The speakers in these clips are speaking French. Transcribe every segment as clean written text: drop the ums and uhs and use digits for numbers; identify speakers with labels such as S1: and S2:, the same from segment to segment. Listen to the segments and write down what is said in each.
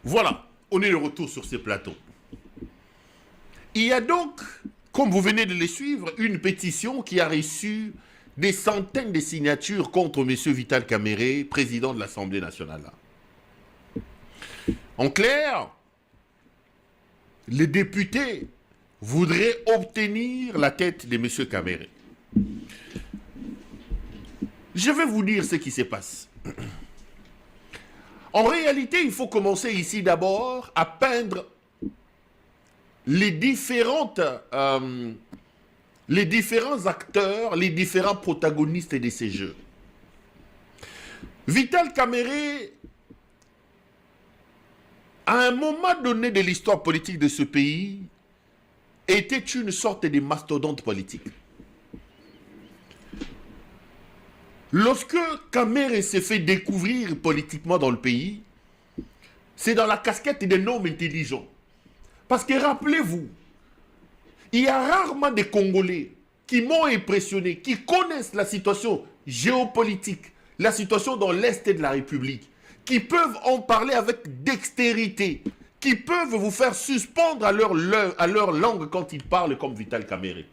S1: Voilà, on est de retour sur ces plateaux. Il y a donc, comme vous venez de les suivre, une pétition qui a reçu des centaines de signatures contre M. Vital Kamerhe, président de l'Assemblée nationale. En clair, les députés voudraient obtenir la tête de M. Kamerhe. Je vais vous dire ce qui se passe. En réalité, il faut commencer ici d'abord à peindre les différents acteurs, les différents protagonistes de ces jeux. Vital Kamerhe, à un moment donné de l'histoire politique de ce pays, était une sorte de mastodonte politique. Lorsque Kamerhe s'est fait découvrir politiquement dans le pays, c'est dans la casquette d'un homme intelligent. Parce que rappelez-vous, il y a rarement des Congolais qui m'ont impressionné, qui connaissent la situation géopolitique, la situation dans l'Est de la République, qui peuvent en parler avec dextérité, qui peuvent vous faire suspendre à leur langue quand ils parlent comme Vital Kamerhe.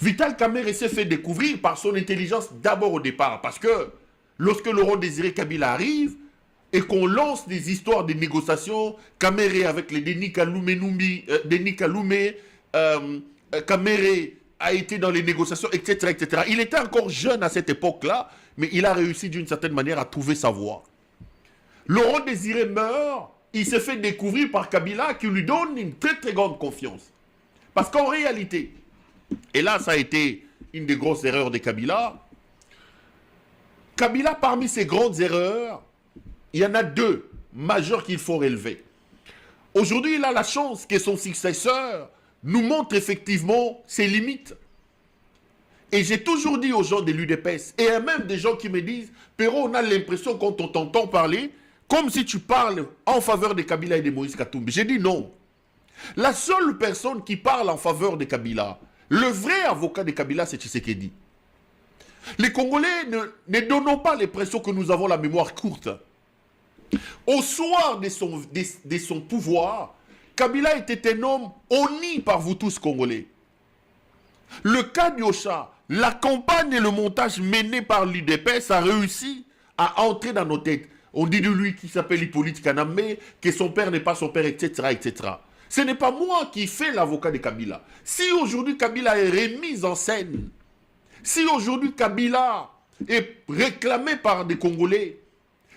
S1: Vital Kamerhe s'est fait découvrir par son intelligence d'abord au départ, parce que lorsque Laurent Désiré Kabila arrive et qu'on lance des histoires de négociations, Kamerhe avec les Denis Kalume, Kamerhe a été dans les négociations, etc., etc. Il était encore jeune à cette époque-là, mais il a réussi d'une certaine manière à trouver sa voie. Laurent Désiré meurt, il s'est fait découvrir par Kabila qui lui donne une très très grande confiance. Parce qu'en réalité, et là, ça a été une des grosses erreurs de Kabila. Kabila, parmi ses grandes erreurs, il y en a deux majeures qu'il faut relever. Aujourd'hui, il a la chance que son successeur nous montre effectivement ses limites. Et j'ai toujours dit aux gens de l'UDPS, et même des gens qui me disent, Perrault, on a l'impression quand on t'entend parler, comme si tu parles en faveur de Kabila et de Moïse Katumbi. J'ai dit non. La seule personne qui parle en faveur de Kabila, le vrai avocat de Kabila, c'est Tshisekedi. Les Congolais ne donnons pas l'impression que nous avons la mémoire courte. Au soir de son pouvoir, Kabila était un homme honni par vous tous Congolais. Le cas d'Yocha, la campagne et le montage mené par l'UDPS a réussi à entrer dans nos têtes. On dit de lui qu'il s'appelle Hippolyte Kanambe, que son père n'est pas son père, etc., etc. Ce n'est pas moi qui fais l'avocat de Kabila. Si aujourd'hui Kabila est remis en scène, si aujourd'hui Kabila est réclamé par des Congolais,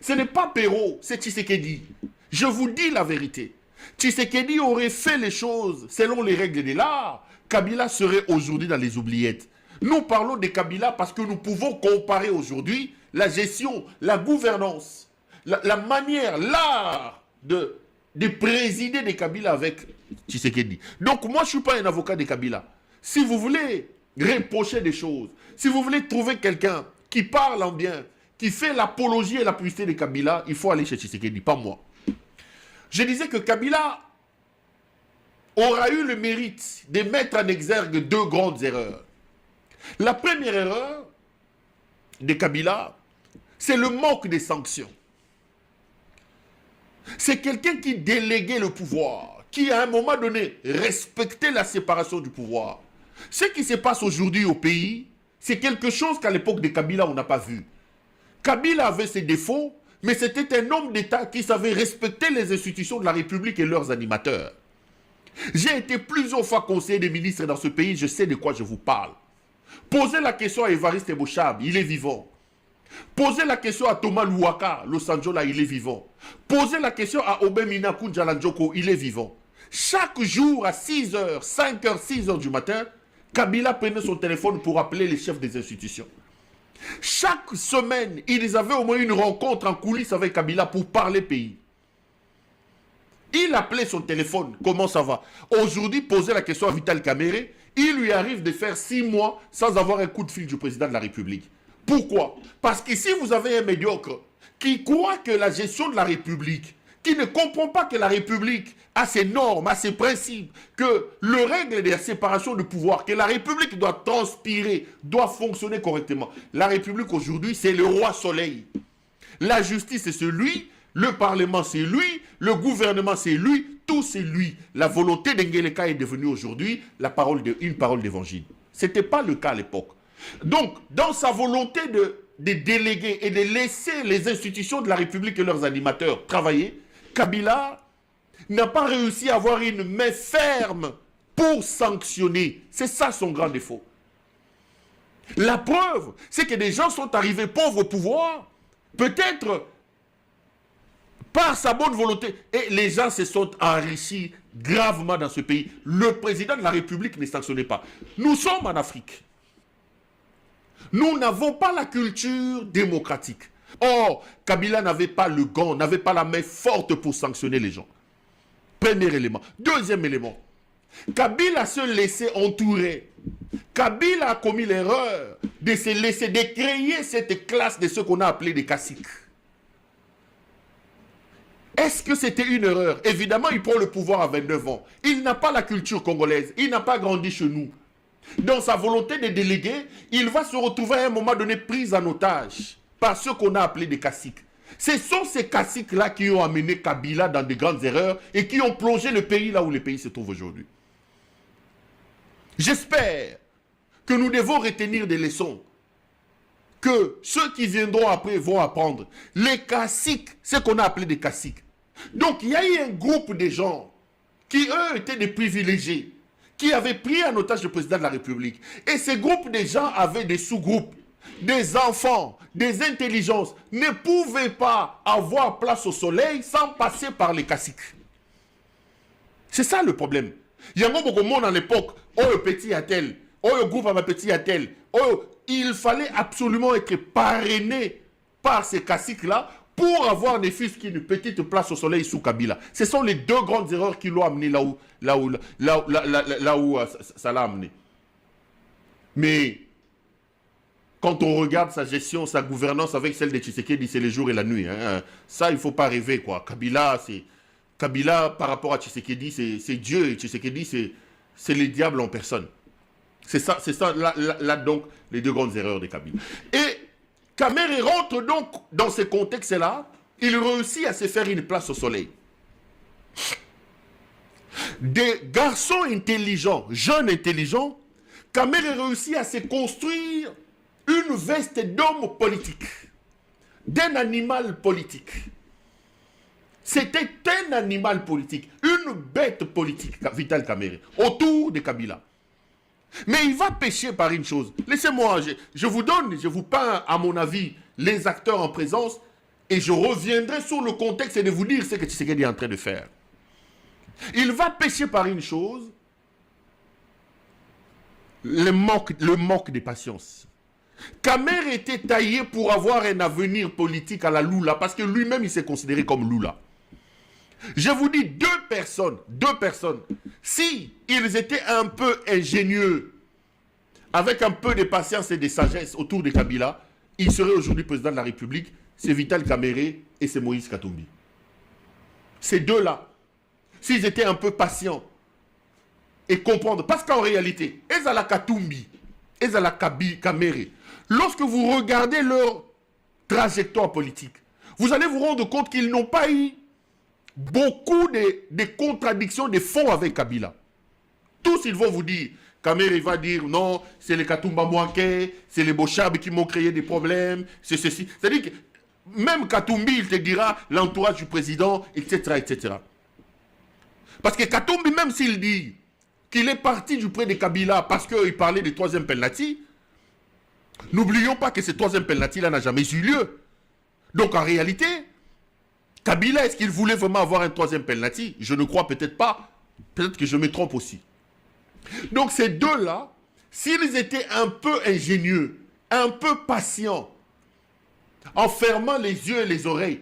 S1: ce n'est pas Perrault, c'est Tshisekedi. Je vous dis la vérité. Tshisekedi aurait fait les choses selon les règles de l'art. Kabila serait aujourd'hui dans les oubliettes. Nous parlons de Kabila parce que nous pouvons comparer aujourd'hui la gestion, la gouvernance, la manière, l'art de présider de Kabila avec Tshisekedi. Donc moi, je ne suis pas un avocat de Kabila. Si vous voulez reprocher des choses, si vous voulez trouver quelqu'un qui parle en bien, qui fait l'apologie et la publicité de Kabila, il faut aller chez Tshisekedi, pas moi. Je disais que Kabila aura eu le mérite de mettre en exergue deux grandes erreurs. La première erreur de Kabila, c'est le manque de sanctions. C'est quelqu'un qui déléguait le pouvoir, qui à un moment donné respectait la séparation du pouvoir. Ce qui se passe aujourd'hui au pays, c'est quelque chose qu'à l'époque de Kabila, on n'a pas vu. Kabila avait ses défauts, mais c'était un homme d'État qui savait respecter les institutions de la République et leurs animateurs. J'ai été plusieurs fois conseiller des ministres dans ce pays, je sais de quoi je vous parle. Posez la question à Évariste Bochab, il est vivant. Posez la question à Thomas Louaka, Los Angeles, il est vivant. Posez la question à Obemina Kunjalanjoko, il est vivant. Chaque jour à 6h, 5h, 6h du matin, Kabila prenait son téléphone pour appeler les chefs des institutions. Chaque semaine, ils avaient au moins une rencontre en coulisses avec Kabila pour parler pays. Il appelait son téléphone, comment ça va? Aujourd'hui, posez la question à Vital Kamerhe, il lui arrive de faire 6 mois sans avoir un coup de fil du président de la République. Pourquoi? Parce que si vous avez un médiocre qui croit que la gestion de la République, qui ne comprend pas que la République a ses normes, a ses principes, que le règle de la séparation de pouvoir, que la République doit transpirer, doit fonctionner correctement. La République aujourd'hui, c'est le roi soleil. La justice, c'est celui, Le Parlement, c'est lui. Le gouvernement, c'est lui. Tout, c'est lui. La volonté d'Ngeleka est devenue aujourd'hui une parole d'évangile. Ce n'était pas le cas à l'époque. Donc, dans sa volonté de déléguer et de laisser les institutions de la République et leurs animateurs travailler, Kabila n'a pas réussi à avoir une main ferme pour sanctionner. C'est ça son grand défaut. La preuve, c'est que des gens sont arrivés pauvres au pouvoir, peut-être par sa bonne volonté, et les gens se sont enrichis gravement dans ce pays. Le président de la République ne sanctionnait pas. Nous sommes en Afrique. Nous n'avons pas la culture démocratique. Or, Kabila n'avait pas le gant, n'avait pas la main forte pour sanctionner les gens. Premier élément. Deuxième élément. Kabila se laissait entourer. Kabila a commis l'erreur de se laisser, de créer cette classe de ce qu'on a appelé des caciques. Est-ce que c'était une erreur? Évidemment, il prend le pouvoir à 29 ans. Il n'a pas la culture congolaise. Il n'a pas grandi chez nous. Dans sa volonté de déléguer, il va se retrouver à un moment donné pris en otage par ce qu'on a appelé des caciques. Ce sont ces caciques-là qui ont amené Kabila dans de grandes erreurs et qui ont plongé le pays là où le pays se trouve aujourd'hui. J'espère que nous devons retenir des leçons que ceux qui viendront après vont apprendre. Les caciques, ce qu'on a appelé des caciques. Donc il y a eu un groupe de gens qui eux étaient des privilégiés, qui avaient pris en otage le président de la République. Et ces groupes de gens avaient des sous-groupes, des enfants, des intelligences, ne pouvaient pas avoir place au soleil sans passer par les caciques. C'est ça le problème. Il y a beaucoup de monde à l'époque, oh le petit à tel, oh le groupe à ma petit à tel, oh, il fallait absolument être parrainé par ces caciques-là pour avoir des fils qui une petite place au soleil sous Kabila. Ce sont les deux grandes erreurs qui l'ont amené là où ça l'a amené. Mais quand on regarde sa gestion, sa gouvernance avec celle de Tshisekedi, c'est le jour et la nuit. Hein. Ça, il ne faut pas rêver, quoi. Kabila, par rapport à Tshisekedi, c'est Dieu. Et Tshisekedi, c'est le diable en personne. C'est ça, là, donc, les deux grandes erreurs de Kabila. Et Kamere rentre donc dans ce contexte-là. Il réussit à se faire une place au soleil. Des garçons intelligents, jeunes intelligents, Kamere réussit à se construire une veste d'homme politique, d'un animal politique. C'était un animal politique, une bête politique, Vital Kamerhe, autour de Kabila. Mais il va pécher par une chose. Laissez-moi, je vous peins à mon avis les acteurs en présence et je reviendrai sur le contexte et de vous dire ce que Tshisekedi est en train de faire. Il va pécher par une chose, le manque de patience. Kamerhe était taillé pour avoir un avenir politique à la Lula parce que lui-même il s'est considéré comme Lula. Je vous dis deux personnes, si ils étaient un peu ingénieux, avec un peu de patience et de sagesse autour de Kabila, il serait aujourd'hui président de la République, c'est Vital Kamerhe et c'est Moïse Katumbi. Ces deux-là, s'ils étaient un peu patients et comprendre, parce qu'en réalité, Ezala Katumbi, Ezala Kamerhe, lorsque vous regardez leur trajectoire politique, vous allez vous rendre compte qu'ils n'ont pas eu beaucoup de contradictions de fond avec Kabila. Tous ils vont vous dire, Kamerhe va dire non, c'est les Katumba Mouaké, c'est les Bochab qui m'ont créé des problèmes, c'est ceci. C'est-à-dire que même Katumbi, il te dira l'entourage du président, etc., etc. Parce que Katumbi, même s'il dit qu'il est parti du près de Kabila parce qu'il parlait du troisième penalty, n'oublions pas que ce troisième penalty-là n'a jamais eu lieu. Donc en réalité, Kabila, est-ce qu'il voulait vraiment avoir un troisième penalty? Je ne crois peut-être pas. Peut-être que je me trompe aussi. Donc ces deux-là, s'ils étaient un peu ingénieux, un peu patients, en fermant les yeux et les oreilles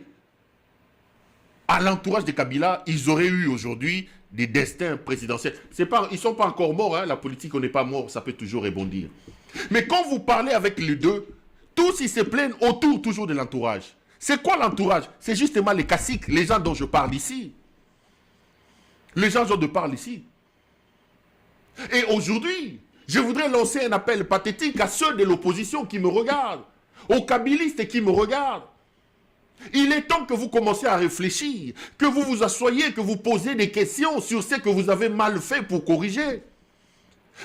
S1: à l'entourage de Kabila, ils auraient eu aujourd'hui des destins présidentiels. Ils ne sont pas encore morts, hein, la politique, on n'est pas mort, ça peut toujours rebondir. Mais quand vous parlez avec les deux, tous ils se plaignent autour toujours de l'entourage. C'est quoi l'entourage? C'est justement les caciques, les gens dont je parle ici. Les gens dont je parle ici. Et aujourd'hui, je voudrais lancer un appel pathétique à ceux de l'opposition qui me regardent, aux kabilistes qui me regardent. Il est temps que vous commenciez à réfléchir, que vous vous assoyez, que vous posez des questions sur ce que vous avez mal fait pour corriger.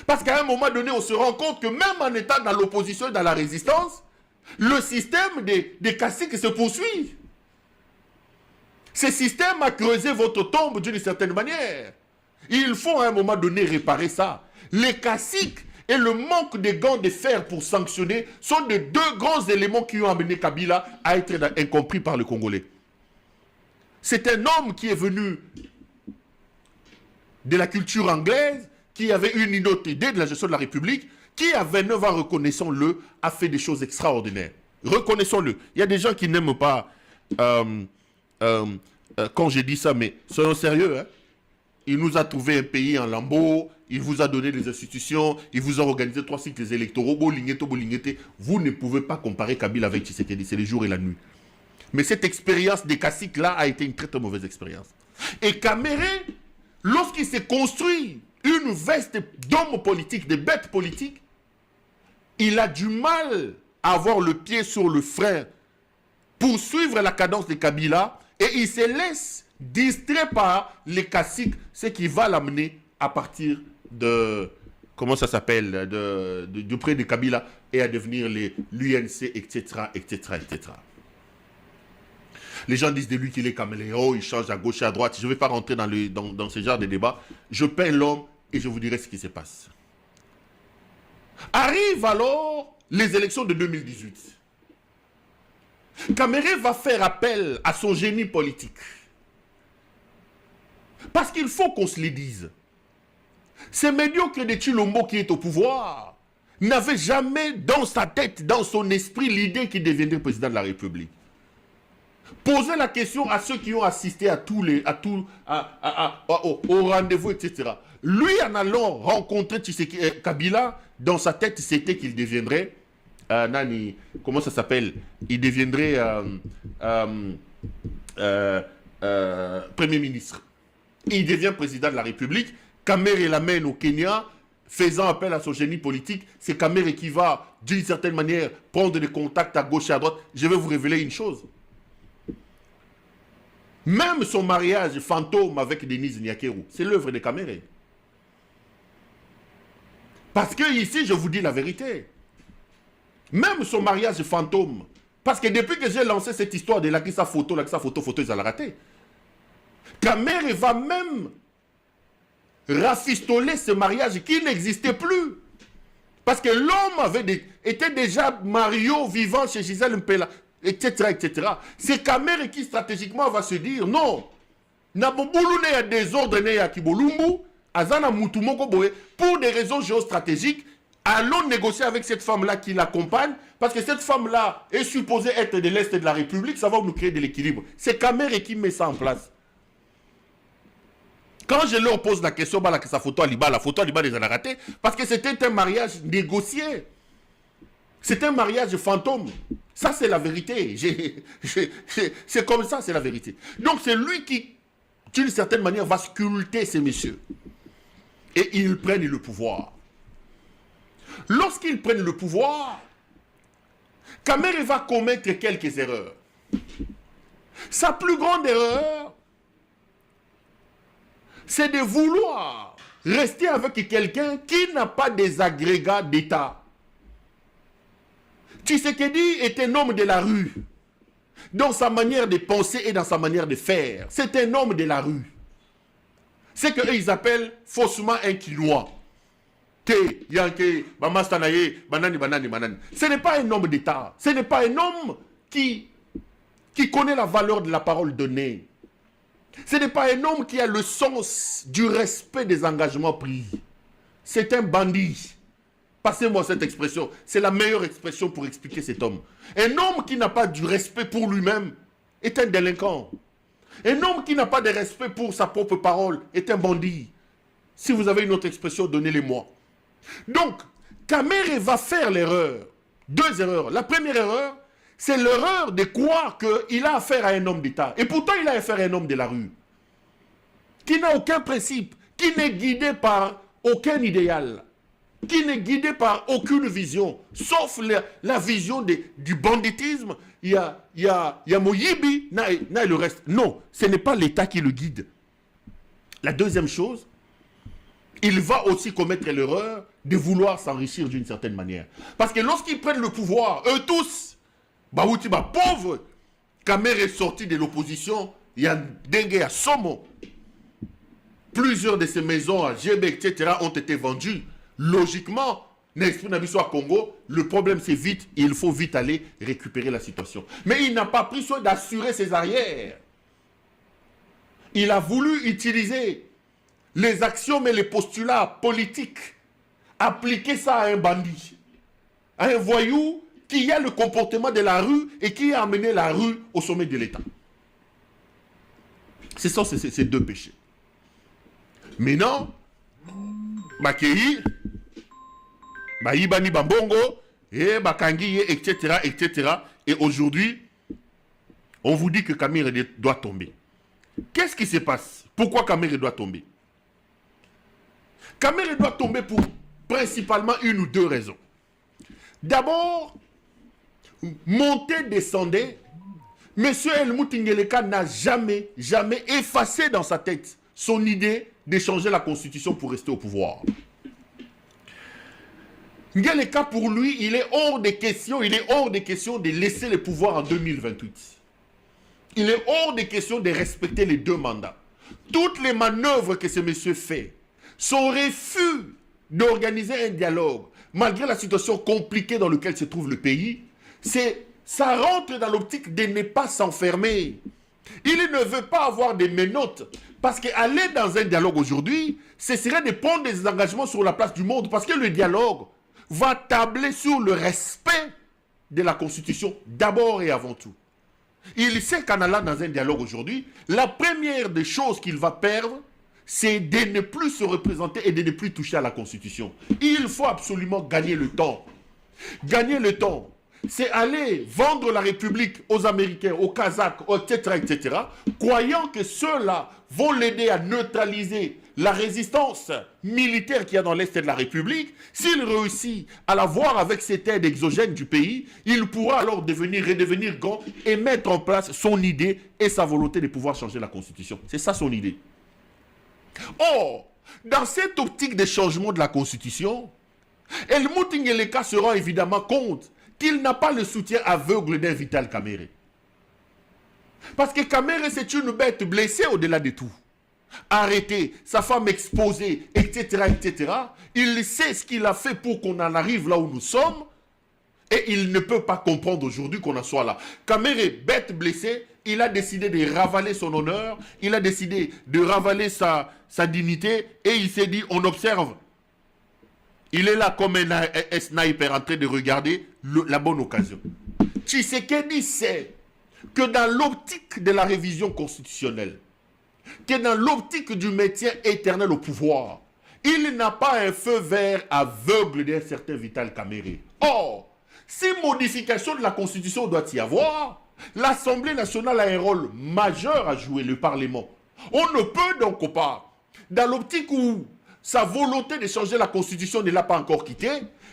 S1: Parce qu'à un moment donné, on se rend compte que même en étant dans l'opposition et dans la résistance, le système des caciques se poursuit. Ce système a creusé votre tombe d'une certaine manière. Il faut à un moment donné réparer ça. Les caciques et le manque de gants de fer pour sanctionner sont les deux grands éléments qui ont amené Kabila à être incompris par le Congolais. C'est un homme qui est venu de la culture anglaise, qui avait une autre idée de la gestion de la République, qui à 29 ans, reconnaissons-le, a fait des choses extraordinaires. Reconnaissons-le. Il y a des gens qui n'aiment pas quand j'ai dit ça, mais soyons sérieux, hein. Il nous a trouvé un pays en lambeaux, il vous a donné des institutions, il vous a organisé 3 cycles électoraux, vous ne pouvez pas comparer Kabila avec Tshisekedi, c'est le jour et la nuit. Mais cette expérience des caciques-là a été une très très mauvaise expérience. Et Kamere, lorsqu'il s'est construit une veste d'homme politique, de bête politique, il a du mal à avoir le pied sur le frein pour suivre la cadence de Kabila et il se laisse distrait par les caciques, ce qui va l'amener à partir de, comment ça s'appelle, du près de Kabila et à devenir l'UNC, etc., etc., etc. Les gens disent de lui qu'il est caméléon, il change à gauche et à droite. Je ne vais pas rentrer dans ce genre de débat. Je peins l'homme et je vous dirai ce qui se passe. Arrivent alors les élections de 2018. Kamere va faire appel à son génie politique. Parce qu'il faut qu'on se le dise. Ce médiocre de Tshilombo qui est au pouvoir n'avait jamais dans sa tête, dans son esprit, l'idée qu'il deviendrait président de la République. Posez la question à ceux qui ont assisté au rendez-vous, etc. Lui, en allant rencontrer Kabila, dans sa tête, c'était qu'il deviendrait, comment ça s'appelle? Il deviendrait Premier ministre. Il devient président de la République. Kamere l'amène au Kenya, faisant appel à son génie politique. C'est Kamere qui va, d'une certaine manière, prendre des contacts à gauche et à droite. Je vais vous révéler une chose. Même son mariage fantôme avec Denise Nyakeru, c'est l'œuvre de Kamere. Parce que ici, je vous dis la vérité. Même son mariage fantôme. Parce que depuis que j'ai lancé cette histoire de Lakissa photo, ils ont raté. Kamere va même rafistoler ce mariage qui n'existait plus. Parce que l'homme était déjà Mario vivant chez Gisèle Mpela, etc., etc. C'est Kamere qui stratégiquement va se dire non. Naboboulou ne ya désordre ne ya kibolumbu, azana mutumoko boye, pour des raisons géostratégiques, allons négocier avec cette femme-là qui l'accompagne, parce que cette femme-là est supposée être de l'Est de la République, ça va nous créer de l'équilibre. C'est Kamere qui met ça en place. Quand je leur pose la question, que sa photo à Liba, la photo à Liba les a raté, parce que c'était un mariage négocié. C'est un mariage fantôme. Ça, c'est la vérité. C'est comme ça, c'est la vérité. Donc, c'est lui qui, d'une certaine manière, va sculpter ces messieurs. Et ils prennent le pouvoir. Lorsqu'ils prennent le pouvoir, Kamere va commettre quelques erreurs. Sa plus grande erreur, c'est de vouloir rester avec quelqu'un qui n'a pas des agrégats d'État. Tshisekedi est un homme de la rue, dans sa manière de penser et dans sa manière de faire. C'est un homme de la rue. C'est qu'eux, ils appellent faussement un Quinois. Ce n'est pas un homme d'État. Ce n'est pas un homme qui connaît la valeur de la parole donnée. Ce n'est pas un homme qui a le sens du respect des engagements pris. C'est un bandit. Passez-moi cette expression. C'est la meilleure expression pour expliquer cet homme. Un homme qui n'a pas du respect pour lui-même est un délinquant. Un homme qui n'a pas de respect pour sa propre parole est un bandit. Si vous avez une autre expression, donnez-les-moi. Donc, Kamere va faire l'erreur. 2 erreurs. La première erreur, c'est l'erreur de croire qu'il a affaire à un homme d'État. Et pourtant, il a affaire à un homme de la rue. Qui n'a aucun principe, qui n'est guidé par aucun idéal. qui n'est guidé par aucune vision, sauf la vision du banditisme. Il y a Moyibi, et le reste. Non, ce n'est pas l'État qui le guide. La deuxième chose, il va aussi commettre l'erreur de vouloir s'enrichir d'une certaine manière. Parce que lorsqu'ils prennent le pouvoir, eux tous, pauvre, Kamer est sorti de l'opposition, il y a Dengue à Somo. Plusieurs de ces maisons à Djébé, etc. ont été vendues. Logiquement, l'esprit Nabiso à Congo, le problème c'est vite, il faut vite aller récupérer la situation. Mais il n'a pas pris soin d'assurer ses arrières. Il a voulu utiliser les actions et les postulats politiques, appliquer ça à un bandit, à un voyou qui a le comportement de la rue et qui a amené la rue au sommet de l'État. Ce sont ces deux péchés. Maintenant, Bakei, Baïbani Bambongo, et Bakangi, etc., etc. Et aujourd'hui, on vous dit que Kamere doit tomber. Qu'est-ce qui se passe? Pourquoi Kamere doit tomber? Kamere doit tomber pour principalement une ou deux raisons. D'abord, monter, descendre, M. Helmut Ngeleka n'a jamais effacé dans sa tête son idée de changer la constitution pour rester au pouvoir. Ngeleka, pour lui, il est hors de question de laisser le pouvoir en 2028. Il est hors de question de respecter les deux mandats. Toutes les manœuvres que ce monsieur fait, son refus d'organiser un dialogue, malgré la situation compliquée dans laquelle se trouve le pays, ça rentre dans l'optique de ne pas s'enfermer. Il ne veut pas avoir des menottes. Parce qu'aller dans un dialogue aujourd'hui, ce serait de prendre des engagements sur la place du monde. Parce que le dialogue va tabler sur le respect de la Constitution, d'abord et avant tout. Il sait qu'en allant dans un dialogue aujourd'hui, la première des choses qu'il va perdre, c'est de ne plus se représenter et de ne plus toucher à la Constitution. Il faut absolument gagner le temps. Gagner le temps, c'est aller vendre la République aux Américains, aux Kazakhs, etc., etc., croyant que ceux-là vont l'aider à neutraliser la résistance militaire qu'il y a dans l'Est de la République. S'il réussit à la voir avec cette aide exogène du pays, il pourra alors redevenir grand et mettre en place son idée et sa volonté de pouvoir changer la Constitution. C'est ça son idée. Or, dans cette optique de changement de la Constitution, Helmut Ngeleka se rend évidemment compte qu'il n'a pas le soutien aveugle d'un Vital Kamerhe. Parce que Kamerhe, c'est une bête blessée au-delà de tout. Arrêtée, sa femme exposée, etc., etc. Il sait ce qu'il a fait pour qu'on en arrive là où nous sommes. Et il ne peut pas comprendre aujourd'hui qu'on en soit là. Kamerhe, bête blessée, il a décidé de ravaler son honneur. Il a décidé de ravaler sa dignité. Et il s'est dit, on observe. Il est là comme un sniper en train de regarder la bonne occasion. Tshisekedi sait que dans l'optique de la révision constitutionnelle, que dans l'optique du maintien éternel au pouvoir, il n'a pas un feu vert aveugle d'un certain Vital Kamerhe. Or, si modification de la Constitution doit y avoir, l'Assemblée nationale a un rôle majeur à jouer, le Parlement. On ne peut donc pas, dans l'optique où sa volonté de changer la Constitution ne l'a pas encore quitté,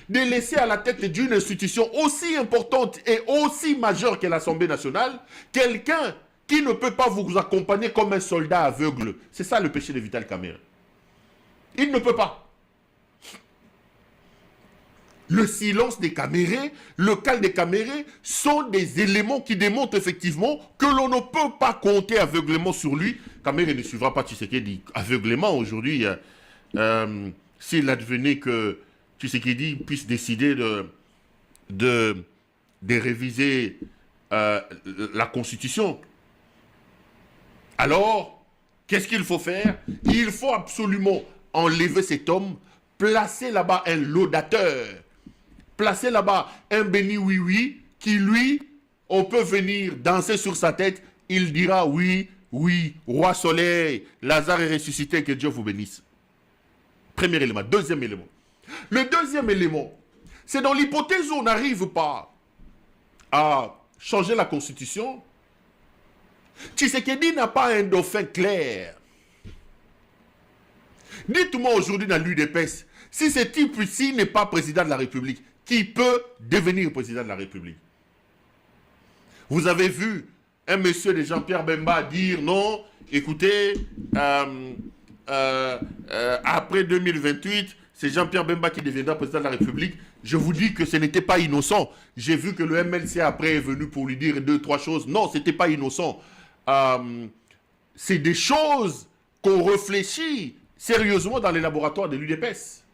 S1: de laisser à la tête d'une institution aussi importante et aussi majeure que l'Assemblée nationale, quelqu'un qui ne peut pas vous accompagner comme un soldat aveugle. C'est ça le péché de Vital Kamerhe. Il ne peut pas. Le silence des Kamerhe, le calme des Kamerhe sont des éléments qui démontrent effectivement que l'on ne peut pas compter aveuglément sur lui. Kamerhe ne suivra pas Tshisekedi aveuglément aujourd'hui. S'il advenait que Tshisekedi puisse décider de réviser la Constitution, alors, qu'est-ce qu'il faut faire? Il faut absolument enlever cet homme, placer là-bas un laudateur, placer là-bas un béni oui-oui, qui lui, on peut venir danser sur sa tête, il dira oui, oui, roi soleil, Lazare est ressuscité, que Dieu vous bénisse. Premier élément. Deuxième élément. Le deuxième élément, c'est dans l'hypothèse où on n'arrive pas à changer la Constitution, Tshisekedi n'a pas un dauphin clair. Dites-moi aujourd'hui dans l'UDPS, Si ce type-ci n'est pas président de la République, qui peut devenir président de la République? Vous avez vu un monsieur de Jean-Pierre Bemba dire non, écoutez, après 2028, c'est Jean-Pierre Bemba qui deviendra président de la République. Je vous dis que ce n'était pas innocent. J'ai vu que le MLC après est venu pour lui dire 2, 3 choses. Non, ce n'était pas innocent. C'est des choses qu'on réfléchit sérieusement dans les laboratoires de l'UDPS.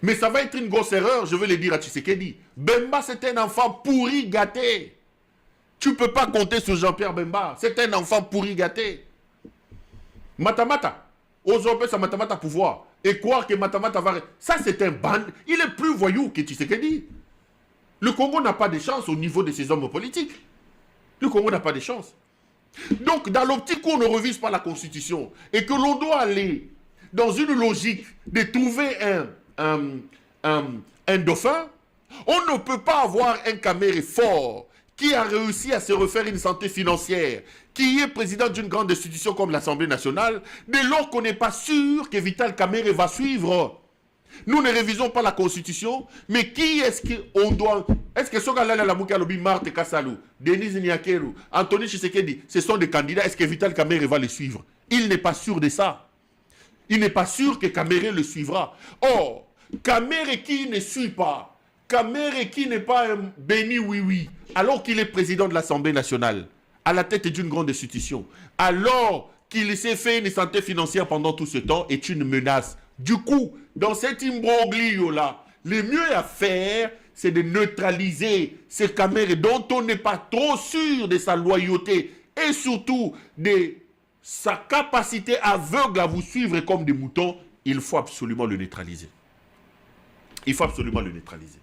S1: Mais ça va être une grosse erreur, je vais le dire à Tshisekedi. Bemba, c'est un enfant pourri gâté. Tu ne peux pas compter sur Jean-Pierre Bemba. C'est un enfant pourri gâté. Matamata. Aujourd'hui, ça Matamata pouvoir. Et croire que Matamata va... Ça, c'est un band. Il est plus voyou que Tshisekedi. Le Congo n'a pas de chance au niveau de ses hommes politiques. Le Congo n'a pas de chance. Donc, dans l'optique où on ne revise pas la Constitution et que l'on doit aller dans une logique de trouver un dauphin, on ne peut pas avoir un Kamere fort qui a réussi à se refaire une santé financière, qui est président d'une grande institution comme l'Assemblée nationale, dès lors qu'on n'est pas sûr que Vital Kamere va suivre. Nous ne révisons pas la Constitution, mais qui est-ce qu'on doit... Est-ce que Sogalala Lamouka-Lobi, Marthe Kassalou, Denise Niakeru, Anthony Tshisekedi, ce sont des candidats, est-ce que Vital Kamere va les suivre? Il n'est pas sûr de ça. Il n'est pas sûr que Kamere le suivra. Or, Kamere qui ne suit pas, Kamere qui n'est pas un béni oui-oui, alors qu'il est président de l'Assemblée nationale, à la tête d'une grande institution, alors qu'il s'est fait une santé financière pendant tout ce temps, est une menace. Du coup, dans cet imbroglio-là, le mieux à faire, c'est de neutraliser ces Kamere dont on n'est pas trop sûr de sa loyauté et surtout de sa capacité aveugle à vous suivre comme des moutons. Il faut absolument le neutraliser. Il faut absolument le neutraliser.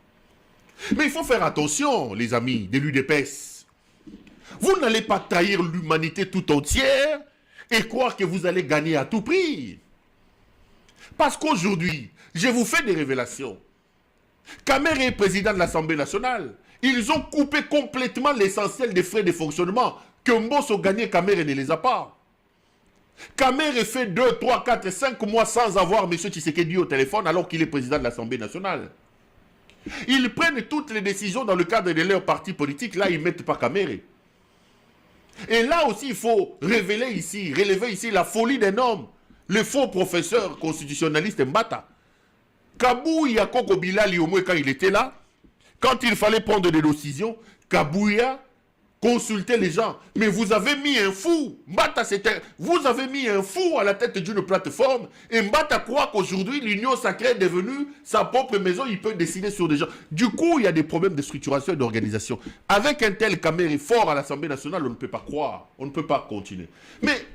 S1: Mais il faut faire attention, les amis de l'UDPS. Vous n'allez pas trahir l'humanité tout entière et croire que vous allez gagner à tout prix. Parce qu'aujourd'hui, je vous fais des révélations. Kamere est président de l'Assemblée nationale. Ils ont coupé complètement l'essentiel des frais de fonctionnement. Que Mbosso gagnait, Kamere ne les a pas. Kamere fait 2, 3, 4, 5 mois sans avoir M. Tshisekedi au téléphone alors qu'il est président de l'Assemblée nationale. Ils prennent toutes les décisions dans le cadre de leur parti politique. Là, ils ne mettent pas Kamere. Et là aussi, il faut relever ici la folie d'un homme. Le faux professeur constitutionnaliste Mbata. Kabouya Koko Bilali, au moins quand il était là, quand il fallait prendre des décisions, Kabouya consultait les gens. Mais vous avez mis un fou. Mbata, vous avez mis un fou à la tête d'une plateforme. Et Mbata croit qu'aujourd'hui, l'union sacrée est devenue sa propre maison. Il peut décider sur des gens. Du coup, il y a des problèmes de structuration et d'organisation. Avec un tel Kamere fort à l'Assemblée nationale, on ne peut pas croire. On ne peut pas continuer. Mais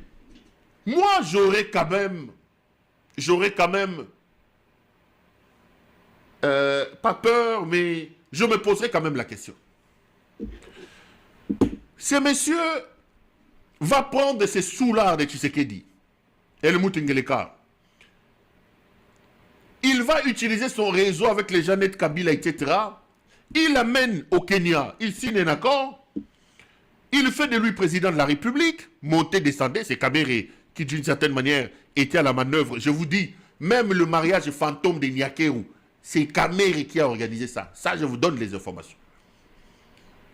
S1: moi, j'aurais quand même pas peur, mais je me poserai quand même la question. Ce monsieur va prendre ces sous-lards de Tshisekedi, El Moutingeleka. Il va utiliser son réseau avec les Jeannette Kabila, etc. Il l'amène au Kenya, il signe un accord. Il fait de lui président de la République, monter, descendre, c'est Kamere qui d'une certaine manière était à la manœuvre. Je vous dis, même le mariage fantôme de Niakeru, c'est Kamere qui a organisé ça. Ça, je vous donne les informations.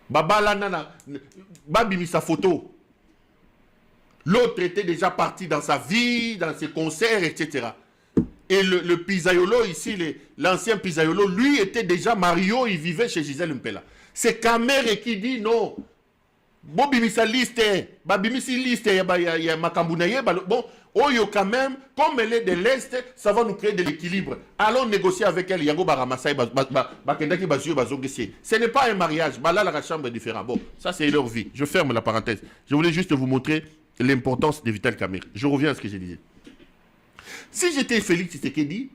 S1: Baba Lanana, Babi sa photo. L'autre était déjà parti dans sa vie, dans ses concerts, etc. Et le Pizayolo ici, l'ancien Pizayolo, lui était déjà Mario, il vivait chez Gisèle Mpela. C'est Kamere qui dit non. Bon, bimisa liste, babimisi liste, il y a Makambounaye, bon, Oyo quand même, comme elle est de l'Est, ça va nous créer de l'équilibre. Allons négocier avec elle, Yango Baramasai, Bakendaki Bazio, Bazogesi. Ce n'est pas un mariage, là la chambre est différente. Bon, ça c'est leur vie. Je ferme la parenthèse. Je voulais juste vous montrer l'importance de Vital Kamere. Je reviens à ce que je disais. Si j'étais Félix Tshisekedi,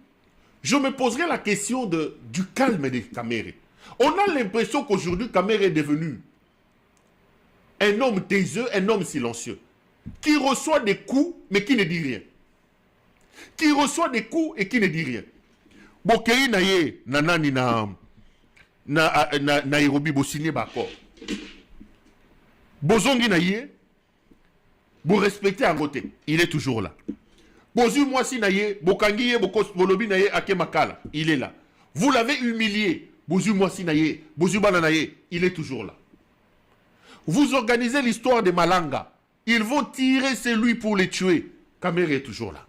S1: je me poserais la question du calme de Kamere. On a l'impression qu'aujourd'hui, Kamere est devenu un homme taiseux, un homme silencieux, qui reçoit des coups, mais qui ne dit rien. Qui reçoit des coups et qui ne dit rien. Bokei naye, nanani na Nairobi, Bosigné Bako. Bozongi naye, vous respectez à côté. Il est toujours là. Bozu Mwasi Naye, Bokangiye, Bolobi Naye, Ake Makala, il est là. Vous l'avez humilié. Bozu Mwasi Naye, Bozu Bananaye, il est toujours là. Vous organisez l'histoire de Malanga. Ils vont tirer celui pour les tuer. Kamere est toujours là.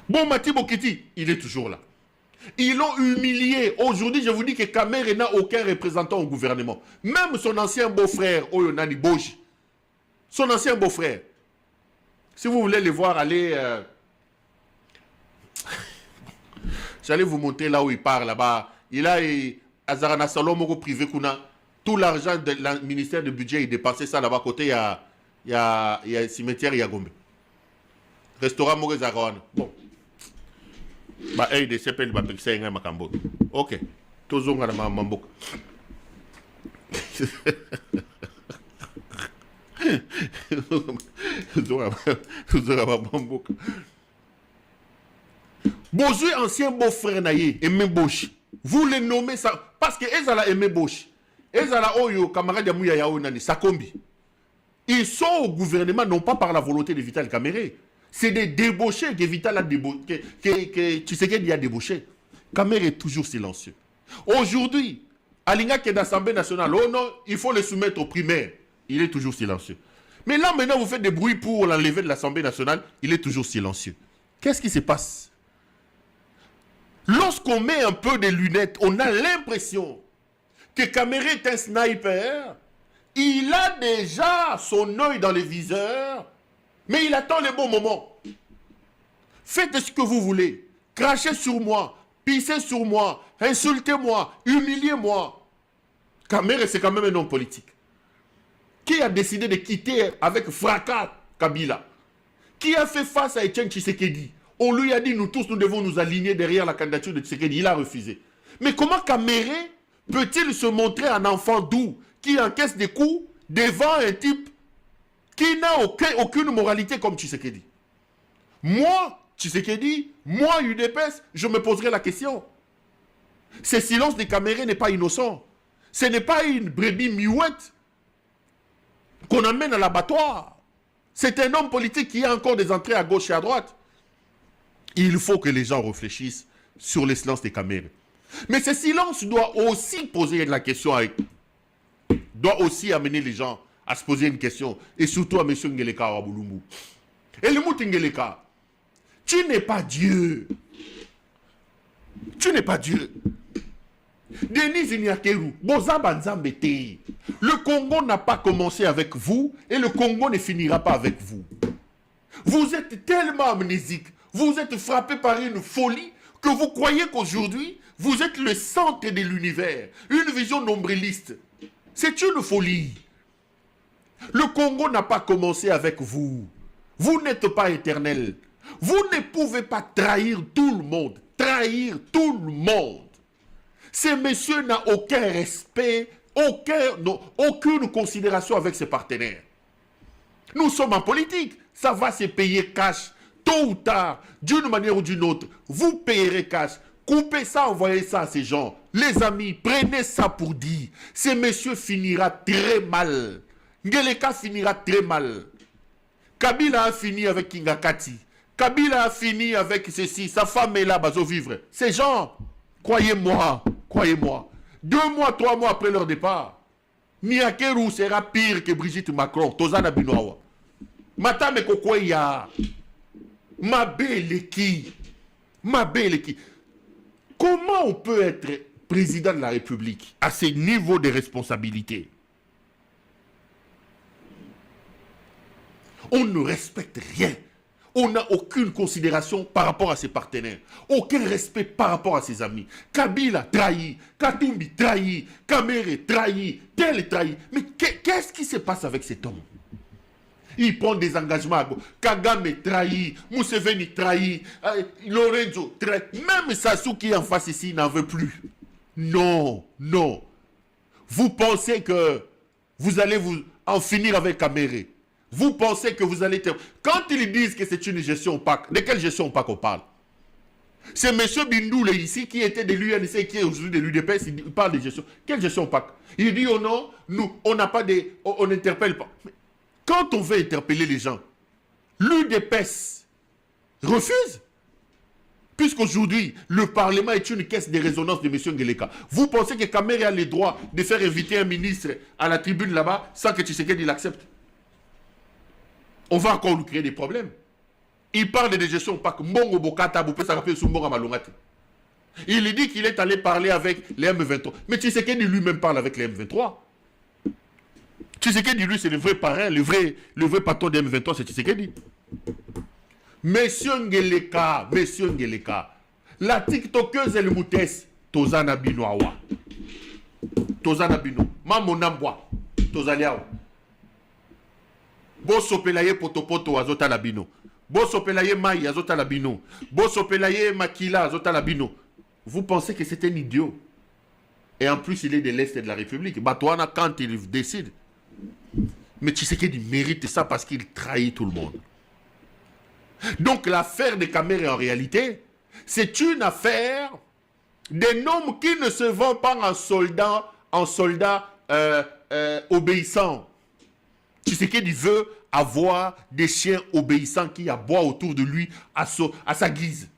S1: Bon Mati Bokiti, il est toujours là. Ils l'ont humilié. Aujourd'hui, je vous dis que Kamere n'a aucun représentant au gouvernement. Même son ancien beau-frère, Oyonani Boji. Son ancien beau-frère. Si vous voulez les voir aller... J'allais vous montrer là où il part, là-bas. Il a Azarana Salomoko privé Kuna. Tout l'argent du ministère du budget, il dépensait ça là-bas. Côté, il y a cimetière Yagombe. Restaurant Maurice Zarawan. Bon. Bah, il des CPL, bah, c'est un makambo. Ok. Toujours dans ma mambo. Bozu ancien beau-frère naïe, Aimé Bosch. Vous les nommez ça parce que Ezala Aimé Bosch. Ezala Oyo, camarade de Mouya Yao Nani, Sakombi. Ils sont au gouvernement non pas par la volonté de Vital Kamere. C'est des débauchés que Vital a débauché, que Tshisekedi a débauché. Kamere est toujours silencieux. Aujourd'hui, Alinga qui est d'Assemblée nationale, oh non, il faut le soumettre aux primaires. Il est toujours silencieux. Mais là, maintenant, vous faites des bruits pour l'enlever de l'Assemblée nationale, il est toujours silencieux. Qu'est-ce qui se passe? Lorsqu'on met un peu de lunettes, on a l'impression que Kamere est un sniper. Il a déjà son œil dans les viseurs, mais il attend le bon moment. Faites ce que vous voulez. Crachez sur moi, pissez sur moi, insultez-moi, humiliez-moi. Kamere, c'est quand même un homme politique. Qui a décidé de quitter avec fracas Kabila? Qui a fait face à Etienne Tshisekedi? On lui a dit, nous tous, nous devons nous aligner derrière la candidature de Tshisekedi. Il a refusé. Mais comment Kamere peut-il se montrer un enfant doux qui encaisse des coups devant un type qui n'a aucune moralité comme Tshisekedi? Moi, Tshisekedi, moi, UDPS, je me poserai la question. Ce silence de Kamere n'est pas innocent. Ce n'est pas une brebis muette qu'on amène à l'abattoir. C'est un homme politique qui a encore des entrées à gauche et à droite. Il faut que les gens réfléchissent sur le silence des Kamere. Mais ce silence doit aussi poser la question, doit aussi amener les gens à se poser une question. Et surtout à M. Ngeleka Wabulumbu. Et le mot Ngeleka, tu n'es pas Dieu. Tu n'es pas Dieu. Denis Inyakeru, le Congo n'a pas commencé avec vous et le Congo ne finira pas avec vous. Vous êtes tellement amnésique, vous êtes frappé par une folie que vous croyez qu'aujourd'hui, vous êtes le centre de l'univers. Une vision nombriliste. C'est une folie. Le Congo n'a pas commencé avec vous. Vous n'êtes pas éternel. Vous ne pouvez pas trahir tout le monde. Trahir tout le monde. Ce monsieur n'a aucun respect, aucune considération avec ses partenaires. Nous sommes en politique. Ça va se payer cash. Tôt ou tard, d'une manière ou d'une autre, vous payerez cash. Coupez ça, envoyez ça à ces gens. Les amis, prenez ça pour dire. Ce monsieur finira très mal. Ngeleka finira très mal. Kabila a fini avec Kingakati. Kabila a fini avec ceci. Sa femme est là, bazo vivre. Ces gens, croyez-moi, croyez-moi. 2 mois, 3 mois après leur départ, Niakeru sera pire que Brigitte Macron. Tozana Binoawa. Matame Kokoya. Mabeleki. Mabeleki. Comment on peut être président de la République à ce niveau de responsabilité? On ne respecte rien. On n'a aucune considération par rapport à ses partenaires. Aucun respect par rapport à ses amis. Kabila trahi, Katumbi trahi, Kamere trahi, tel trahi. Mais qu'est-ce qui se passe avec cet homme? Il prend des engagements. Kagame trahi, Museveni trahi, Lorenzo trahi. Même Sassou qui est en face ici n'en veut plus. Non, non. Vous pensez que vous allez vous en finir avec Kamere? Vous pensez que vous allez... Quand ils disent que c'est une gestion opaque, de quelle gestion opaque on parle? C'est M. Bindoule ici qui était de l'UNC, qui est aujourd'hui de l'UDPS, il parle de gestion. Quelle gestion opaque? Il dit, oh non, nous, on n'a pas de... On n'interpelle pas. Mais quand on veut interpeller les gens, l'UDPS refuse. Puisqu'aujourd'hui, le Parlement est une caisse de résonance de M. Ngeleka. Vous pensez que Kamere a le droit de faire inviter un ministre à la tribune là-bas sans que Tshisekedi l'accepte? On va encore lui créer des problèmes. Il parle de gestion pas que Mbongo Bokata, il dit qu'il est allé parler avec les M23. Mais Tshisekedi lui-même parle avec les M23. Tshisekedi, lui, c'est le vrai parrain, le vrai patron des M23, c'est Tshisekedi. Monsieur Ngeleka, la TikTokeuse et le Moutès, Tozana Bino Awa. Tozana Bino, Mamonambwa, Tozaliawa. Boso pelaye potopoto azota la bino. Boso pelaye mai azota la bino. Boso pelaye makila azota la bino. Vous pensez que c'est un idiot? Et en plus, il est de l'Est de la République. Batouana, quand il décide. Mais tu sais qu'il mérite ça parce qu'il trahit tout le monde. Donc l'affaire de Kamere, en réalité, c'est une affaire d'un homme qui ne se vend pas en soldat obéissant. Tu sais qu'il veut avoir des chiens obéissants qui aboient autour de lui à sa guise.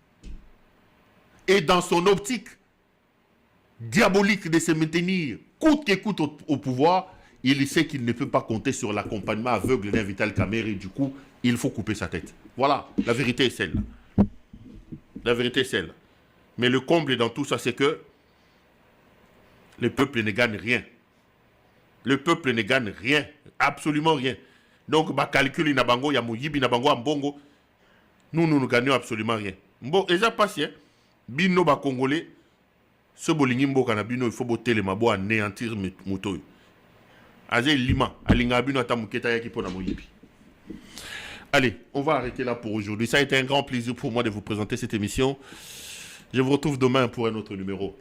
S1: Et dans son optique diabolique de se maintenir coûte que coûte au pouvoir, il sait qu'il ne peut pas compter sur l'accompagnement aveugle d'un Vital Kamere et du coup, il faut couper sa tête. Voilà, la vérité est celle-là. La vérité est celle-là. Mais le comble dans tout ça, c'est que le peuple ne gagne rien. Le peuple ne gagne rien, absolument rien. Donc, bah, calcul na bango, ya mouyibi na bango ambongo, nous ne gagnons absolument rien. Bon, et ça passe, hein. Bino ba congolais, ce bolingi mboka na bino, il faut botter les mabo anéantir moto. Azé lima, alinga bino atamuketa yaki pona mouyibi. Allez, on va arrêter là pour aujourd'hui. Ça a été un grand plaisir pour moi de vous présenter cette émission. Je vous retrouve demain pour un autre numéro.